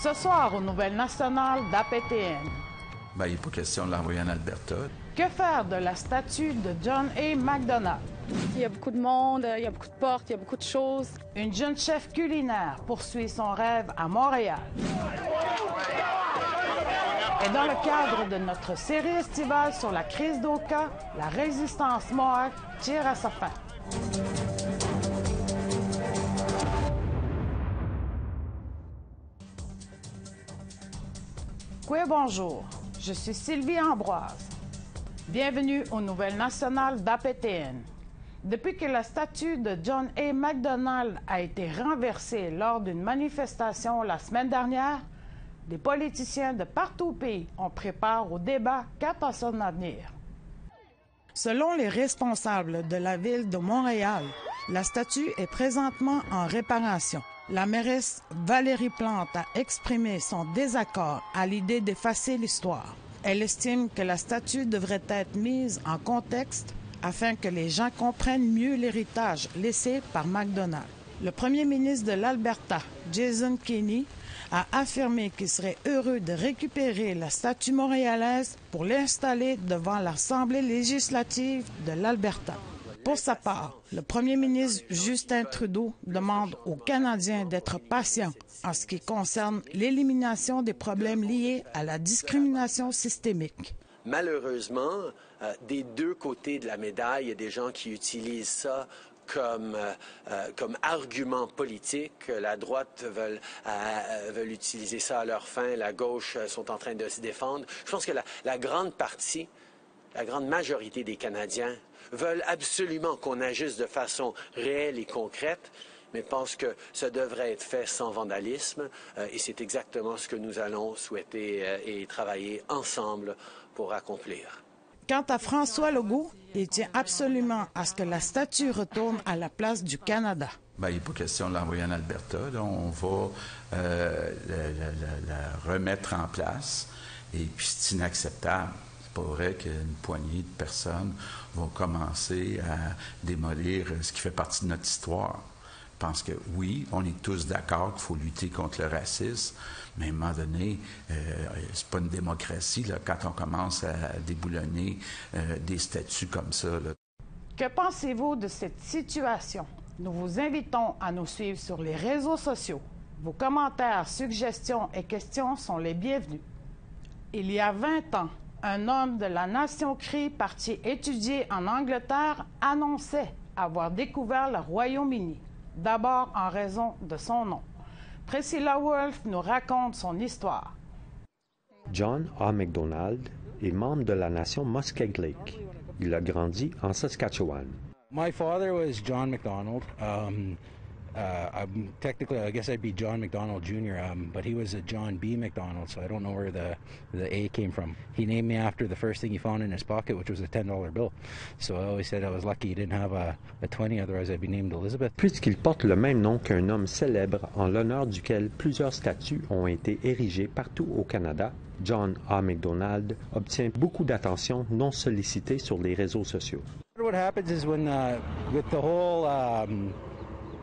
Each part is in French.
Ce soir, aux Nouvelles nationales d'APTN. Ben, il n'est pas question de l'envoyer en Alberta. Que faire de la statue de John A. Macdonald? Il y a beaucoup de monde, il y a beaucoup de portes, il y a beaucoup de choses. Une jeune chef culinaire poursuit son rêve à Montréal. Et dans le cadre de notre série estivale sur la crise d'Oka, la résistance mohawk tire à sa fin. Oui, bonjour, je suis Sylvie Ambroise. Bienvenue aux Nouvelles nationales d'APTN. Depuis que la statue de John A. Macdonald a été renversée lors d'une manifestation la semaine dernière, des politiciens de partout au pays ont pris part au débat quant à son avenir. Selon les responsables de la ville de Montréal, la statue est présentement en réparation. La mairesse Valérie Plante a exprimé son désaccord à l'idée d'effacer l'histoire. Elle estime que la statue devrait être mise en contexte afin que les gens comprennent mieux l'héritage laissé par Macdonald. Le premier ministre de l'Alberta, Jason Kenney, a affirmé qu'il serait heureux de récupérer la statue montréalaise pour l'installer devant l'Assemblée législative de l'Alberta. Pour sa part, le premier ministre Justin Trudeau demande aux Canadiens d'être patients en ce qui concerne l'élimination des problèmes liés à la discrimination systémique. Malheureusement, des deux côtés de la médaille, il y a des gens qui utilisent ça comme argument politique. La droite veut utiliser ça à leur fin, la gauche sont en train de se défendre. Je pense que la grande majorité des Canadiens veulent absolument qu'on agisse de façon réelle et concrète, mais pensent que ça devrait être fait sans vandalisme. Et c'est exactement ce que nous allons souhaiter et travailler ensemble pour accomplir. Quant à François Legault, il tient absolument à ce que la statue retourne à la place du Canada. Ben, il n'est pas question de l'envoyer en Alberta. Là, on va la remettre en place. Et puis, c'est inacceptable. C'est pas vrai qu'une poignée de personnes vont commencer à démolir ce qui fait partie de notre histoire. Je pense que oui, on est tous d'accord qu'il faut lutter contre le racisme, mais à un moment donné, c'est pas une démocratie là, quand on commence à déboulonner des statuts comme ça. Là. Que pensez-vous de cette situation? Nous vous invitons à nous suivre sur les réseaux sociaux. Vos commentaires, suggestions et questions sont les bienvenus. Il y a 20 ans, un homme de la nation Cree parti étudier en Angleterre annonçait avoir découvert le Royaume-Uni. D'abord en raison de son nom. Priscilla Wolfe nous raconte son histoire. John A. Macdonald est membre de la nation Muskeg Lake. Il a grandi en Saskatchewan. My father was John MacDonald. Technically, I guess I'd be John MacDonald Jr., but he was a John B. MacDonald, so I don't know where the A came from. He named me after the first thing he found in his pocket, which was a $10 bill. So I always said I was lucky he didn't have a 20, otherwise I'd be named Elizabeth. Puisqu'il porte le même nom qu'un homme célèbre en l'honneur duquel plusieurs statues ont été érigées partout au Canada, John A. Macdonald obtient beaucoup d'attention non sollicitée sur les réseaux sociaux. What happens is when, with the whole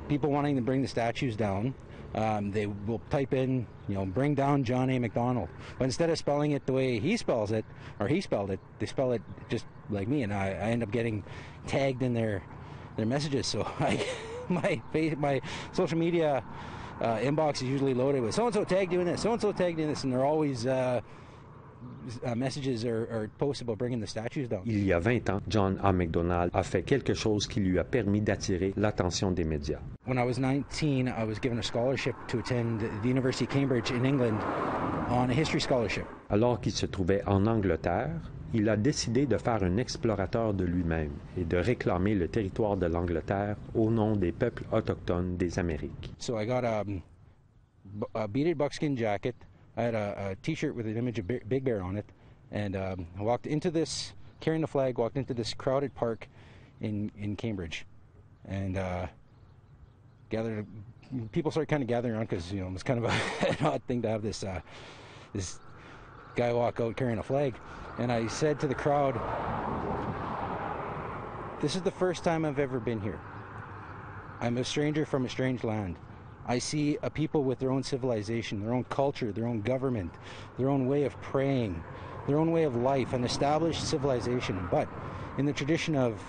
people wanting to bring the statues down, they will type in, bring down John A. Macdonald. But instead of spelling it the way he spells it, or he spelled it, they spell it just like me, and I end up getting tagged in their messages. So my social media inbox is usually loaded with so-and-so tagged doing this, so-and-so tagged doing this, and they're always messages or posts about bringing the statues down. Il y a 20 ans, John A. Macdonald a fait quelque chose qui lui a permis d'attirer l'attention des médias. When I was 19, I was given a scholarship to attend the University of Cambridge in England on a history scholarship. Alors qu'il se trouvait en Angleterre, il a décidé de faire un explorateur de lui-même et de réclamer le territoire de l'Angleterre au nom des peuples autochtones des Amériques. So I got a beaded buckskin jacket. I had a T-shirt with an image of Big Bear on it, and I walked into this, carrying the flag, walked into this crowded park in Cambridge, and people started kind of gathering around because, it was kind of an odd thing to have this guy walk out carrying a flag. And I said to the crowd, "This is the first time I've ever been here. I'm a stranger from a strange land. I see a people with their own civilization, their own culture, their own government, their own way of praying, their own way of life, an established civilization. But in the tradition of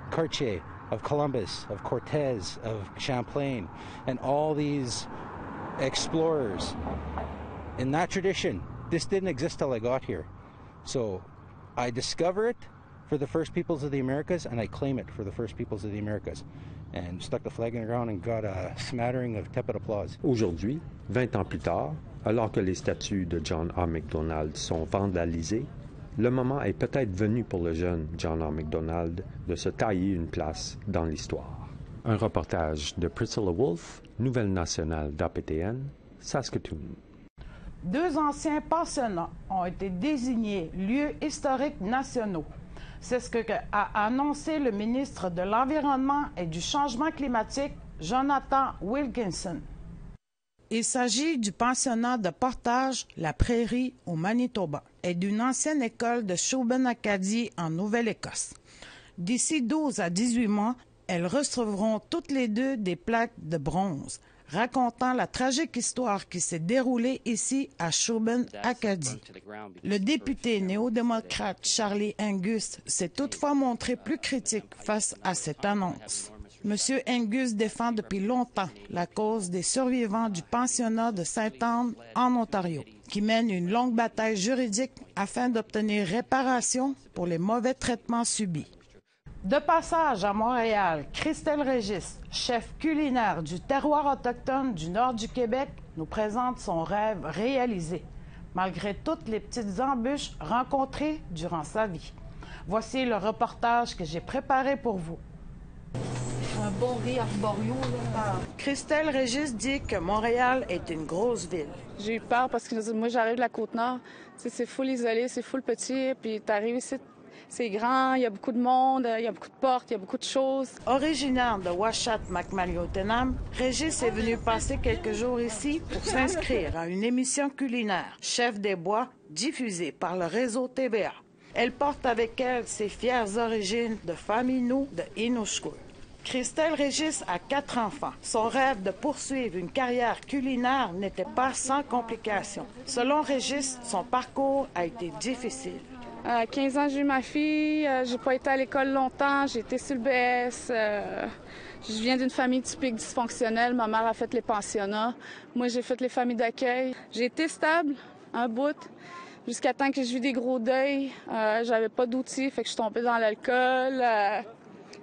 Cartier, of Columbus, of Cortez, of Champlain, and all these explorers, in that tradition, this didn't exist till I got here. So I discover it for the first peoples of the Americas, and I claim it for the first peoples of the Americas. And stuck the flag in the ground and got a smattering of tepid applause. Aujourd'hui, 20 ans plus tard, alors que les statues de John A. Macdonald sont vandalisées, le moment est peut-être venu pour le jeune John A. Macdonald de se tailler une place dans l'histoire. Un reportage de Priscilla Wolfe, Nouvelle nationale d'APTN, Saskatoon. 2 anciens pensionnats ont été désignés lieux historiques nationaux. C'est ce a annoncé le ministre de l'Environnement et du Changement climatique, Jonathan Wilkinson. Il s'agit du pensionnat de Portage, la Prairie, au Manitoba, et d'une ancienne école de Shubin-Acadie en Nouvelle-Écosse. D'ici 12 à 18 mois, elles recevront toutes les deux des plaques de bronze, racontant la tragique histoire qui s'est déroulée ici à Shubin-Acadie. Le député néo-démocrate Charlie Angus s'est toutefois montré plus critique face à cette annonce. M. Angus défend depuis longtemps la cause des survivants du pensionnat de Sainte-Anne en Ontario, qui mène une longue bataille juridique afin d'obtenir réparation pour les mauvais traitements subis. De passage à Montréal, Christelle Régis, chef culinaire du terroir autochtone du nord du Québec, nous présente son rêve réalisé, malgré toutes les petites embûches rencontrées durant sa vie. Voici le reportage que j'ai préparé pour vous. Un bon riz arborio, là. Christelle Régis dit que Montréal est une grosse ville. J'ai eu peur parce que moi, j'arrive de la Côte-Nord. C'est full isolé, c'est full petit. Puis t'arrives ici, c'est grand, il y a beaucoup de monde, il y a beaucoup de portes, il y a beaucoup de choses. Originaire de Ouachat-Macmaliotenam, Régis est venue passer quelques jours ici pour s'inscrire à une émission culinaire, Chef des Bois, diffusée par le réseau TVA. Elle porte avec elle ses fières origines de famille Innu de Inukjuit. Christelle Régis a 4 enfants. Son rêve de poursuivre une carrière culinaire n'était pas sans complications. Selon Régis, son parcours a été difficile. À 15 ans, j'ai eu ma fille. J'ai pas été à l'école longtemps. J'ai été sur le BS. Je viens d'une famille typique dysfonctionnelle. Ma mère a fait les pensionnats. Moi, j'ai fait les familles d'accueil. J'ai été stable un bout jusqu'à temps que j'ai eu des gros deuils. J'avais pas d'outils, fait que je suis tombée dans l'alcool.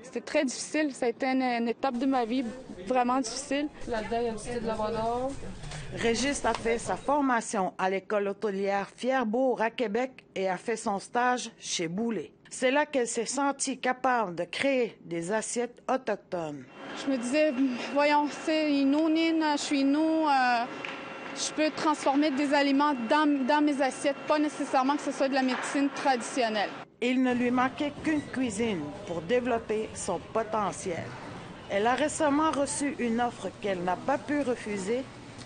C'était très difficile. Ça a été une étape de ma vie vraiment difficile. Là-dedans, il y a du style de Labrador. Régis a fait sa formation à l'école hôtelière Fierbourg à Québec et a fait son stage chez Boulay. C'est là qu'elle s'est sentie capable de créer des assiettes autochtones. Je me disais, voyons, c'est Innu, je suis Innu, je peux transformer des aliments dans mes assiettes, pas nécessairement que ce soit de la médecine traditionnelle. Il ne lui manquait qu'une cuisine pour développer son potentiel. Elle a récemment reçu une offre qu'elle n'a pas pu refuser,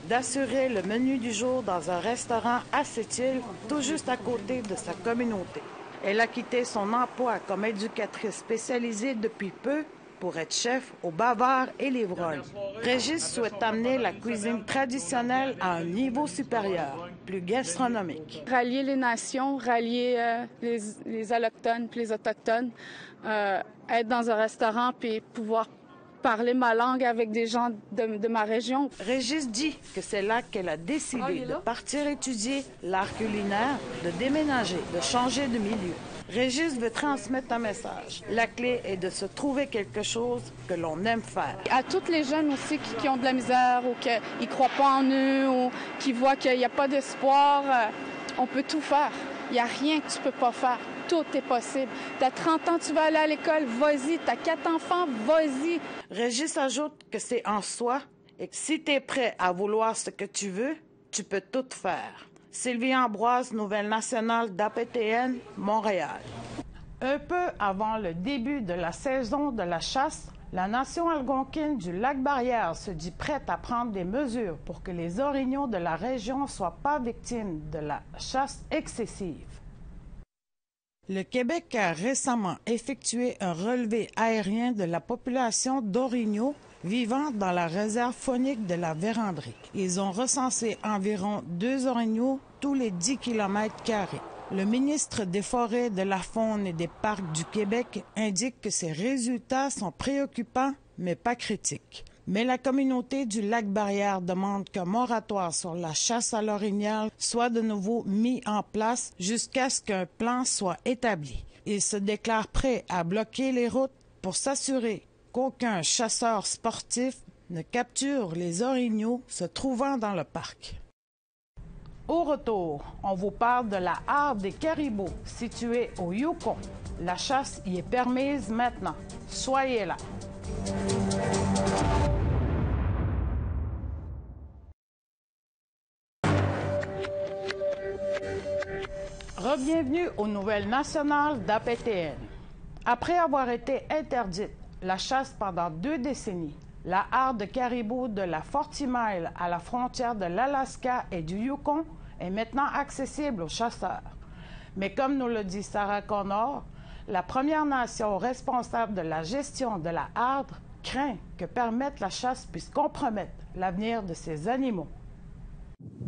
d'assurer le menu du jour dans un restaurant à Sept-Îles, tout juste à côté de sa communauté. Elle a quitté son emploi comme éducatrice spécialisée depuis peu pour être chef au Bavard et l'Ivrogne. Régis souhaite amener la cuisine traditionnelle à un niveau supérieur, plus gastronomique. Rallier les nations, rallier les allochtones puis les autochtones, être dans un restaurant puis pouvoir parler ma langue avec des gens de ma région. Régis dit que c'est là qu'elle a décidé de partir étudier l'art culinaire, de déménager, de changer de milieu. Régis veut transmettre un message. La clé est de se trouver quelque chose que l'on aime faire. À tous les jeunes aussi qui ont de la misère ou qui ne croient pas en eux ou qui voient qu'il n'y a pas d'espoir, on peut tout faire. Il n'y a rien que tu ne peux pas faire. Tout est possible. Tu as 30 ans, tu vas aller à l'école, vas-y. Tu as 4 enfants, vas-y. Régis ajoute que c'est en soi et que si tu es prêt à vouloir ce que tu veux, tu peux tout faire. Sylvie Ambroise, Nouvelle nationale d'APTN, Montréal. Un peu avant le début de la saison de la chasse, la nation algonquine du Lac-Barrière se dit prête à prendre des mesures pour que les orignaux de la région ne soient pas victimes de la chasse excessive. Le Québec a récemment effectué un relevé aérien de la population d'orignaux vivant dans la réserve faunique de la Vérandrie. Ils ont recensé environ 2 orignaux tous les 10 km². Le ministre des Forêts, de la Faune et des Parcs du Québec indique que ces résultats sont préoccupants, mais pas critiques. Mais la communauté du Lac-Barrière demande qu'un moratoire sur la chasse à l'orignal soit de nouveau mis en place jusqu'à ce qu'un plan soit établi. Ils se déclarent prêts à bloquer les routes pour s'assurer qu'aucun chasseur sportif ne capture les orignaux se trouvant dans le parc. Au retour, on vous parle de la harde des caribous située au Yukon. La chasse y est permise maintenant. Soyez là. Bienvenue aux nouvelles nationales d'APTN. Après avoir été interdite la chasse pendant 2 décennies, la harde de caribous de la 40 Mile à la frontière de l'Alaska et du Yukon est maintenant accessible aux chasseurs. Mais comme nous le dit Sarah Connor, la Première Nation responsable de la gestion de la harde craint que permettre la chasse puisse compromettre l'avenir de ces animaux.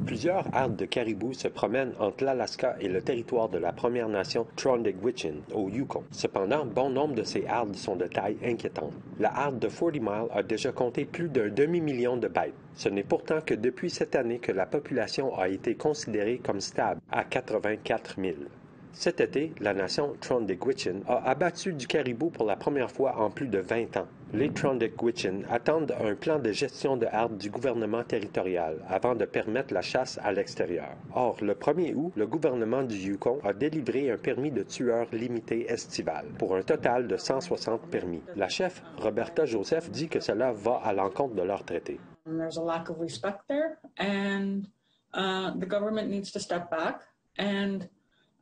Plusieurs hardes de caribous se promènent entre l'Alaska et le territoire de la Première Nation Trondegwitchin, au Yukon. Cependant, bon nombre de ces hardes sont de taille inquiétante. La harde de 40 Mile a déjà compté plus d'un demi-million de bêtes. Ce n'est pourtant que depuis cette année que la population a été considérée comme stable, à 84 000. Cet été, la nation Trondegwitchin a abattu du caribou pour la première fois en plus de 20 ans. Les Trondegwitchin attendent un plan de gestion de harde du gouvernement territorial avant de permettre la chasse à l'extérieur. Or, le 1er août, le gouvernement du Yukon a délivré un permis de tueur limité estival, pour un total de 160 permis. La chef, Roberta Joseph, dit que cela va à l'encontre de leur traité. There's a lack of respect there, and the government needs to step back and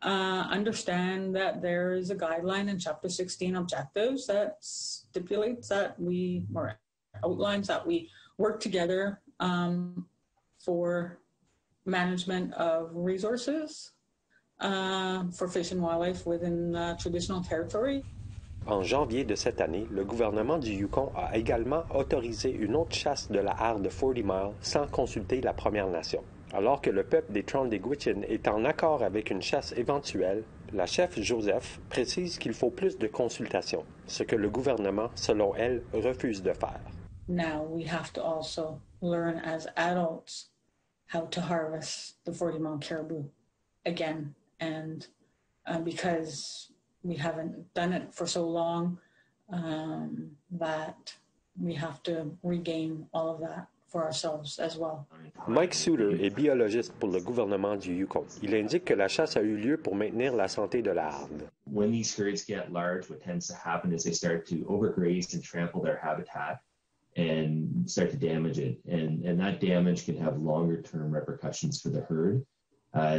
understand that there is a guideline in Chapter 16 objectives that stipulates that outlines that we work together for management of resources for fish and wildlife within traditional territory. En janvier de cette année, le gouvernement du Yukon a également autorisé une autre chasse de la harde de 40 Mile sans consulter la Première Nation. Alors que le peuple des Trondegwitchin est en accord avec une chasse éventuelle, la chef Joseph précise qu'il faut plus de consultations, ce que le gouvernement, selon elle, refuse de faire. Now we have to also learn as adults how to harvest the 40 Mile caribou again, and because we haven't done it for so long, that we have to regain all of that for ourselves as well. Mike Suter est biologiste pour le gouvernement du Yukon. Il indique que la chasse a eu lieu pour maintenir la santé de la harde. When these herds get large, what tends to happen is they start to overgraze and trample their habitat and start to damage it. And that damage can have longer-term repercussions for the herd.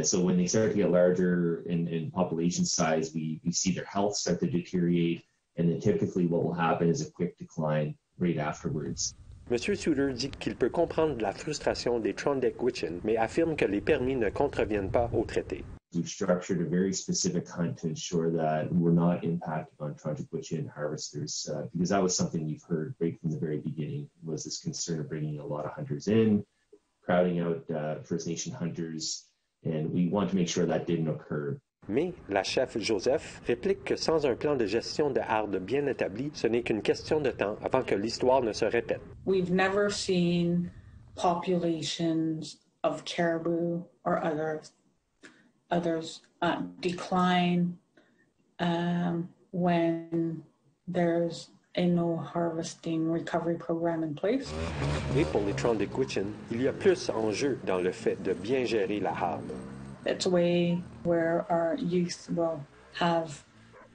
So when they start to get larger in population size, we see their health start to deteriorate, and then typically what will happen is a quick decline right afterwards. M. Suter dit qu'il peut comprendre la frustration des Trondegwitchin, mais affirme que les permis ne contreviennent pas au traité. We've structured a very specific hunt to ensure that we're not impacting on Trondegwitchin harvesters, because that was something we've heard right from the very beginning, was this concern of bringing a lot of hunters in, crowding out First Nation hunters, and we want to make sure that didn't occur. Mais la chef Joseph réplique que sans un plan de gestion de harde bien établi, ce n'est qu'une question de temps avant que l'histoire ne se répète. We've never seen populations of caribou or others decline when there's a no harvesting recovery program in place. Et pour les Trondegwitchin, il y a plus en jeu dans le fait de bien gérer la harde. It's a way where our youth will have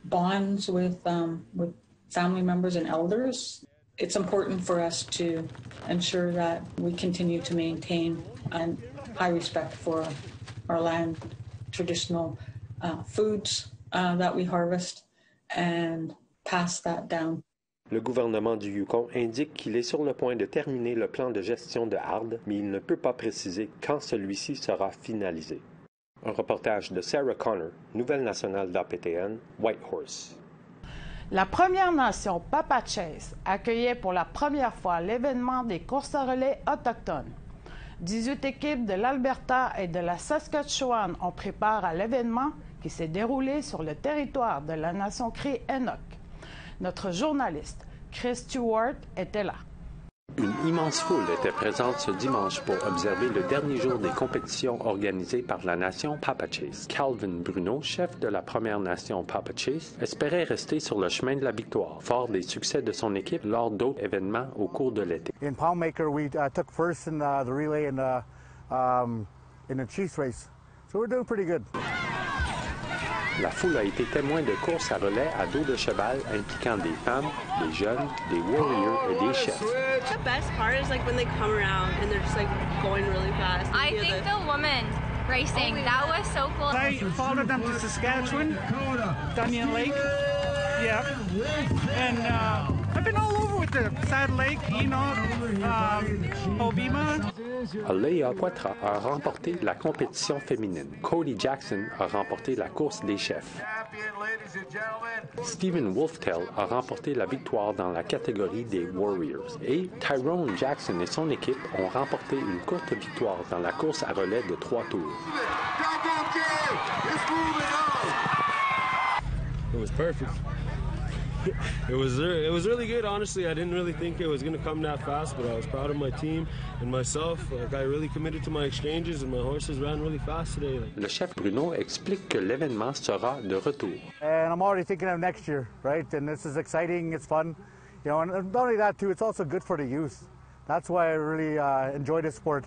bonds with family members and elders. It's important for us to ensure that we continue to maintain a high respect for our land, traditional foods that we harvest, and pass that down. Le gouvernement du Yukon indique qu'il est sur le point de terminer le plan de gestion de harde, mais il ne peut pas préciser quand celui-ci sera finalisé. Un reportage de Sarah Connor, Nouvelle nationale d'APTN, Whitehorse. La Première Nation Papachase accueillait pour la première fois l'événement des courses à relais autochtones. 18 équipes de l'Alberta et de la Saskatchewan ont pris part à l'événement qui s'est déroulé sur le territoire de la Nation Cree-Enoch. Notre journaliste, Chris Stewart, était là. Une immense foule était présente ce dimanche pour observer le dernier jour des compétitions organisées par la nation Papachase. Calvin Bruno, chef de la Première Nation Papachase, espérait rester sur le chemin de la victoire, fort des succès de son équipe lors d'autres événements au cours de l'été. In Poundmaker, we took first in the relay in the Chiefs race, so we're doing pretty good. La foule a été témoin de courses à relais à dos de cheval impliquant des femmes, des jeunes, des warriors et des chefs. The best part is like when they come around and they're just like going really fast. I think the women racing, that was so cool. I followed them to Saskatchewan, Dunyan Lake, yeah, and I've been all over with the Saddle Lake, Enoch, Obima. Alea Poitras a remporté la compétition féminine. Cody Jackson a remporté la course des chefs. Stephen Wolftel a remporté la victoire dans la catégorie des Warriors. Et Tyrone Jackson et son équipe ont remporté une courte victoire dans la course à relais de 3 tours. It was perfect. It was really good. Honestly, I didn't really think it was going to come that fast, but I was proud of my team and myself. Like, I really committed to my exchanges, and my horses ran really fast today. Le chef Bruno explique que l'événement sera de retour. And I'm already thinking of next year, right? And this is exciting. It's fun, you know. And not only that, too, it's also good for the youth. That's why I really enjoy this sport.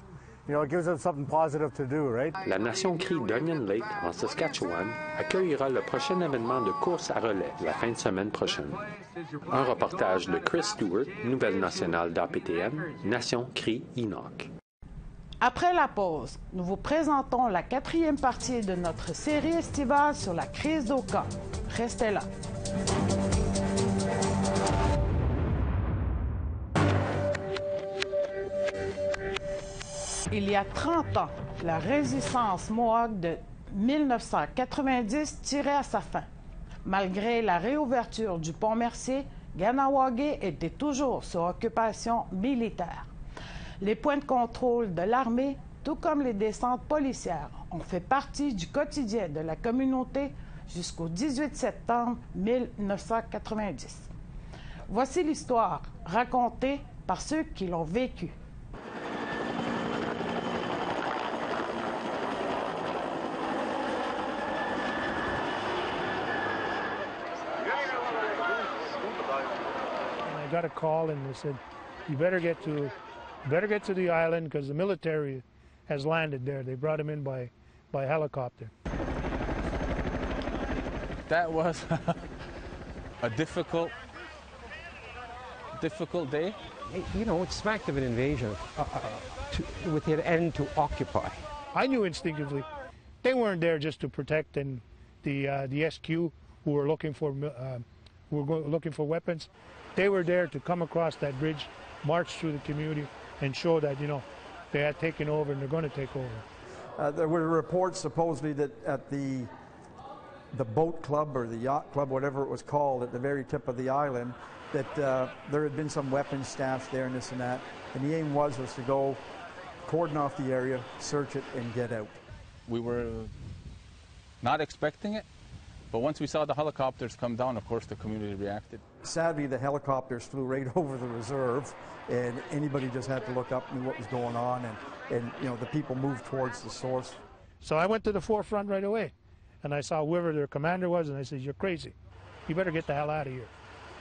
You know, it gives them something positive to do, right? La nation Cree d'Onion Lake, en Saskatchewan, accueillera le prochain événement de course à relais la fin de semaine prochaine. Un reportage de Chris Stewart, Nouvelle nationale d'APTN, Nation Cree-Enoch. Après la pause, nous vous présentons la 4e partie de notre série estivale sur la crise d'Oka. Restez là. Il y a 30 ans, la résistance Mohawk de 1990 tirait à sa fin. Malgré la réouverture du pont Mercier, Kahnawake était toujours sous occupation militaire. Les points de contrôle de l'armée, tout comme les descentes policières, ont fait partie du quotidien de la communauté jusqu'au 18 septembre 1990. Voici l'histoire racontée par ceux qui l'ont vécue. I got a call and they said, "You better get to the island because the military has landed there." They brought him in by helicopter. That was a difficult day. You know, it smacked of an invasion with the end to occupy. I knew instinctively they weren't there just to protect the SQ who were looking for weapons. They were there to come across that bridge, march through the community, and show that, you know, they had taken over and they're going to take over. There were reports supposedly that at the boat club or the yacht club, whatever it was called, at the very tip of the island, that there had been some weapons stashed there and this and that. And the aim was to go cordon off the area, search it, and get out. We were not expecting it. But once we saw the helicopters come down, of course, the community reacted. Sadly, the helicopters flew right over the reserve, and anybody just had to look up and knew what was going on, and you know, the people moved towards the source. So I went to the forefront right away, and I saw whoever their commander was, and I said, "You're crazy. You better get the hell out of here.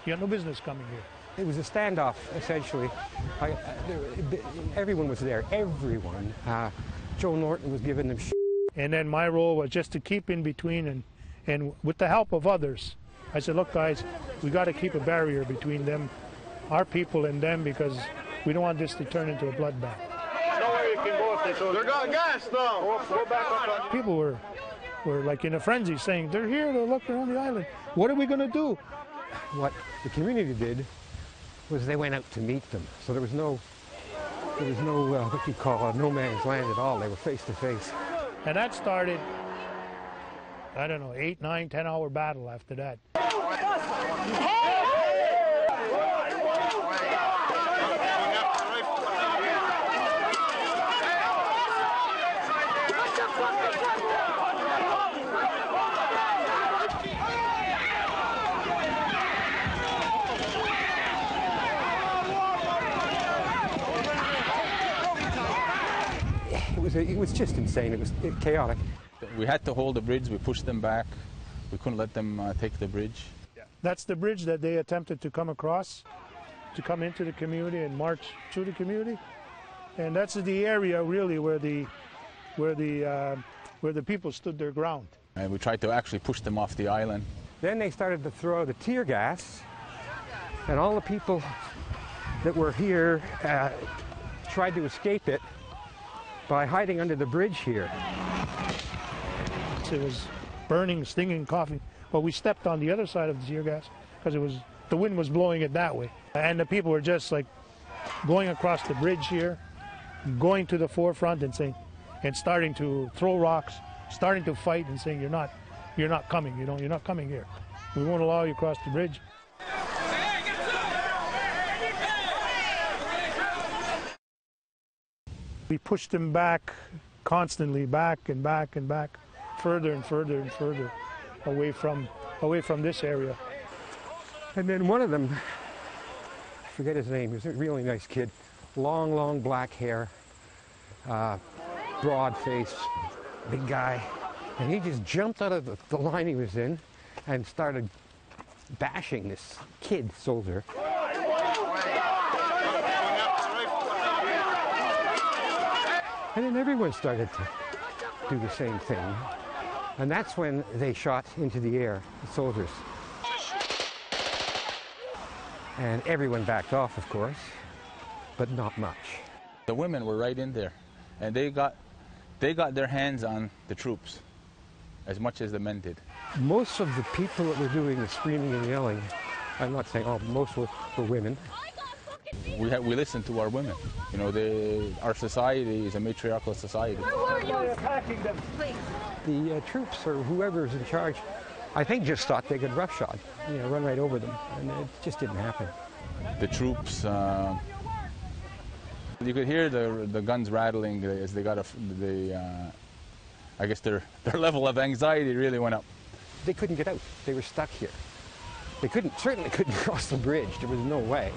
You have no business coming here." It was a standoff, essentially. Everyone was there, everyone. Joe Norton was giving them shit. And then my role was just to keep in between and with the help of others, I said, "Look, guys, we got to keep a barrier between them, our people and them, because we don't want this to turn into a bloodbath." Nowhere you can go if they throw. They're got gas, though. Go back up. People were like in a frenzy saying, "They're here, they're looking around the island. What are we going to do?" What the community did was they went out to meet them. So there was no what you call no man's land at all. They were face to face. And that started, I don't know, 8, 9, 10-hour battle after that. It was just insane. It was chaotic. We had to hold the bridge. We pushed them back. We couldn't let them take the bridge. That's the bridge that they attempted to come across, to come into the community and march through the community. And that's the area really where the people stood their ground. And we tried to actually push them off the island. Then they started to throw the tear gas, and all the people that were here tried to escape it by hiding under the bridge here. It was burning, stinging, coughing. But we stepped on the other side of the tear gas because the wind was blowing it that way. And the people were just like going across the bridge here, going to the forefront and starting to throw rocks, starting to fight and saying, you're not coming, you're not coming here. We won't allow you across the bridge. We pushed them back constantly, back and back and back, further and further and further away from this area. And then one of them, I forget his name, he was a really nice kid, long black hair, broad face, big guy, and he just jumped out of the line he was in and started bashing this kid soldier. And then everyone started to do the same thing. And that's when they shot into the air, the soldiers. And everyone backed off, of course, but not much. The women were right in there, and they got their hands on the troops as much as the men did. Most of the people that were doing the screaming and yelling, I'm not saying all, most were women. We listened to our women. You know, our society is a matriarchal society. Attacking them. The troops or whoever's in charge, I think, just thought they could roughshod, run right over them, and it just didn't happen. The troops, you could hear the guns rattling as they got I guess their level of anxiety really went up. They couldn't get out. They were stuck here. They certainly couldn't cross the bridge. There was no way.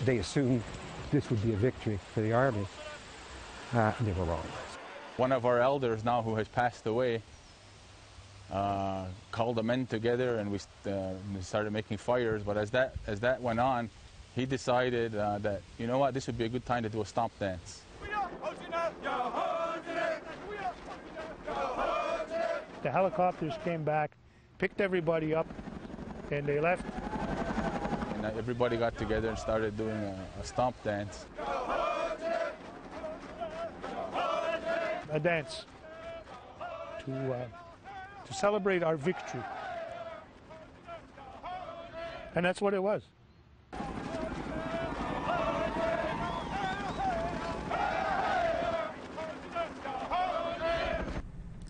They assumed this would be a victory for the army. They were wrong. One of our elders now, who has passed away, called the men together, and we started making fires. But as that went on, he decided that, you know what, this would be a good time to do a stomp dance. The helicopters came back, picked everybody up, and they left. And everybody got together and started doing a stomp dance. A dance to celebrate our victory. And that's what it was.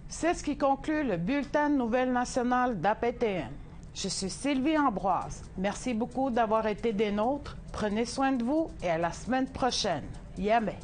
C'est ce qui conclut le bulletin de nouvelles nationales d'APTN. Je suis Sylvie Ambroise. Merci beaucoup d'avoir été des nôtres. Prenez soin de vous et à la semaine prochaine. Yamé.